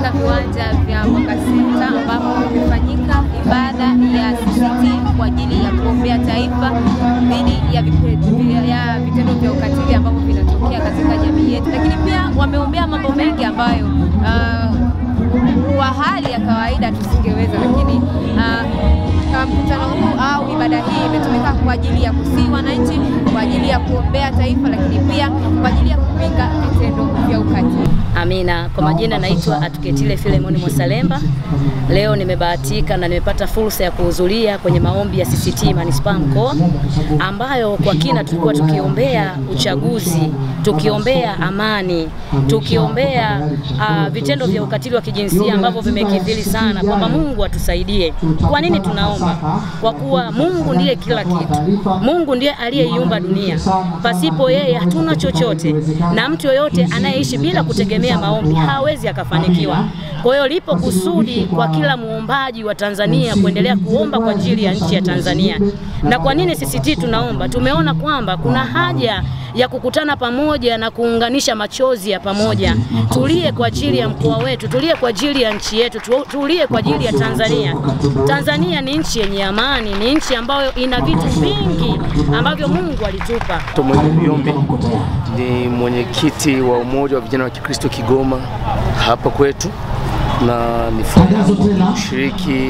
katika viwanja vya Mwakasenta ambapo imefanyika ibada ya CCT kwa ajili ya kuombea taifa dhidi ya vitendo vya ukatili ambavyo vinatokea katika jamii yetu, lakini pia wameombea mambo mengi ambayo kwa hali ya kawaida tusingeweza, lakini mkutano huu au ibada hii imetumika kwa ajili ya kusihi wananchi, kwa ajili ya kuombea taifa, lakini pia kwa ajili ya kupinga vitendo vya ukatili. Amina. Kwa majina naitwa Atuketile Filemoni Mwasalemba. Leo nimebahatika na nimepata fursa ya kuhudhuria kwenye maombi ya CCT Manispaa Mkoa, ambayo kwa kina tulikuwa tukiombea uchaguzi, tukiombea amani, tukiombea vitendo vya ukatili wa kijinsia ambavyo vimekithiri sana, kwamba Mungu atusaidie. Kwa nini tunaomba? Kwa kuwa Mungu ndiye kila kitu. Mungu ndiye aliyeiumba dunia. Pasipo yeye hatuna chochote, na mtu yoyote anayeishi bila kutegemea maombi hawezi akafanikiwa. Kwa hiyo lipo kusudi kwa kila muombaji wa Tanzania kuendelea kuomba kwa ajili ya nchi ya Tanzania. Na kwa nini CCT tunaomba? Tumeona kwamba kuna haja ya kukutana pamoja na kuunganisha machozi ya pamoja. Tulie kwa ajili ya mkoa wetu, tulie kwa ajili ya nchi yetu, tulie kwa ajili ya Tanzania. Tanzania ni nchi yenye amani, ni nchi ambayo ina vitu vingi ambavyo Mungu alitupa. Yombi ni mwenyekiti wa Umoja wa Vijana wa Kikristo Kigoma hapa kwetu, na ni furaha kushiriki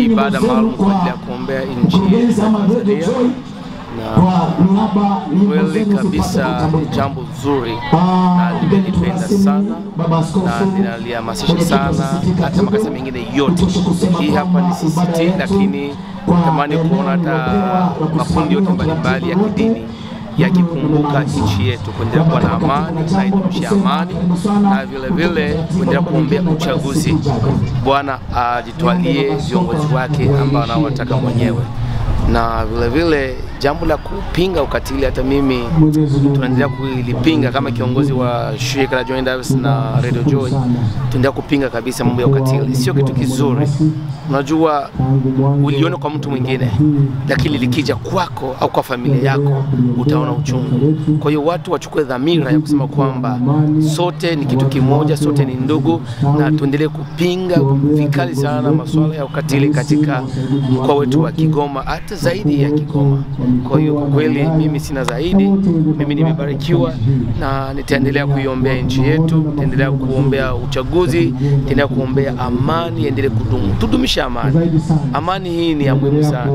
ibada maalum kwa ajili ya kuombea nchi ya Tanzania. Na kweli kabisa ni jambo zuri na nimelipenda sana na ninalihamasisha sana hata makasa mengine yote. Hii hapa ni CCT, lakini natamani kuona hata makundi yote mbalimbali ya kidini yakikumbuka nchi yetu, kuendelea kuwa na amani na idumishe amani, na vile vile kuendelea kuombea uchaguzi. Bwana ajitwalie viongozi wake ambao anaowataka mwenyewe, na vile vile jambo la kupinga ukatili, hata mimi tunaendelea kulipinga kama kiongozi wa shirika la Joy Davis na Radio Joy. Tunaendelea kupinga kabisa mambo ya ukatili. Sio kitu kizuri. Unajua, uliona kwa mtu mwingine, lakini likija kwako au kwa familia yako utaona uchungu. Kwa hiyo watu wachukue dhamira ya kusema kwamba sote ni kitu kimoja, sote ni ndugu, na tuendelee kupinga vikali sana masuala ya ukatili katika mkoa wetu wa Kigoma, hata zaidi ya Kigoma. Kwa hiyo kwa kweli mimi sina zaidi, mimi nimebarikiwa na nitaendelea kuiombea nchi yetu, nitaendelea kuombea uchaguzi, nitaendelea kuombea amani, endelee kudumu. Tudumisha amani. Amani hii ni ya muhimu sana.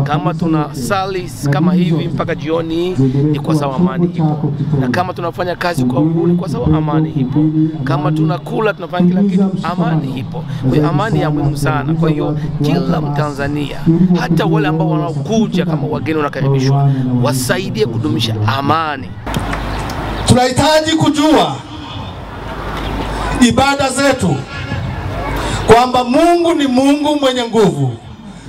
Kama tunasali kama hivi mpaka jioni, ni kwa sababu amani ipo. Na kama tunafanya kazi kwa uhuru, kwa sababu amani ipo. Kama tunakula, tunafanya kila kitu, amani ipo. Kwa hiyo amani ya muhimu sana. Kwa hiyo kila Mtanzania, hata wale ambao wanakuja kama wageni wanakaribishwa, wasaidie kudumisha amani. Tunahitaji kujua ibada zetu kwamba Mungu ni Mungu mwenye nguvu.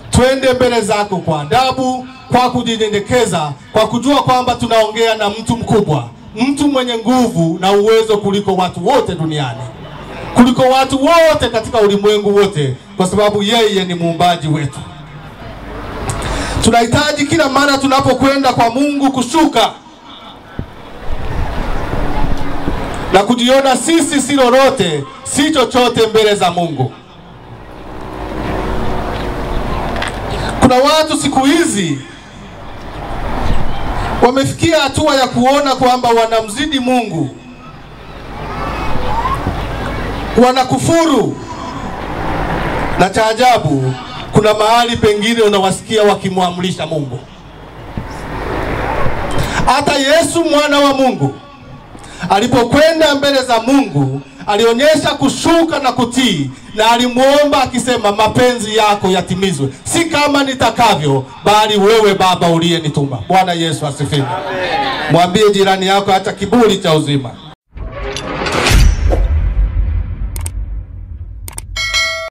Twende mbele zako kwa adabu, kwa kujinyenyekeza, kwa kujua kwamba tunaongea na mtu mkubwa, mtu mwenye nguvu na uwezo kuliko watu wote duniani, kuliko watu wote katika ulimwengu wote, kwa sababu yeye ni muumbaji wetu. Tunahitaji kila mara tunapokwenda kwa Mungu kushuka na kujiona sisi si lolote, si chochote mbele za Mungu. Kuna watu siku hizi wamefikia hatua ya kuona kwamba wanamzidi Mungu, wanakufuru, na cha ajabu kuna mahali pengine unawasikia wakimwamrisha Mungu. Hata Yesu mwana wa Mungu alipokwenda mbele za Mungu alionyesha kushuka na kutii, na alimuomba akisema, mapenzi yako yatimizwe, si kama nitakavyo, bali wewe Baba uliyenituma. Bwana Yesu asifiwe. Mwambie jirani yako, hata kiburi cha uzima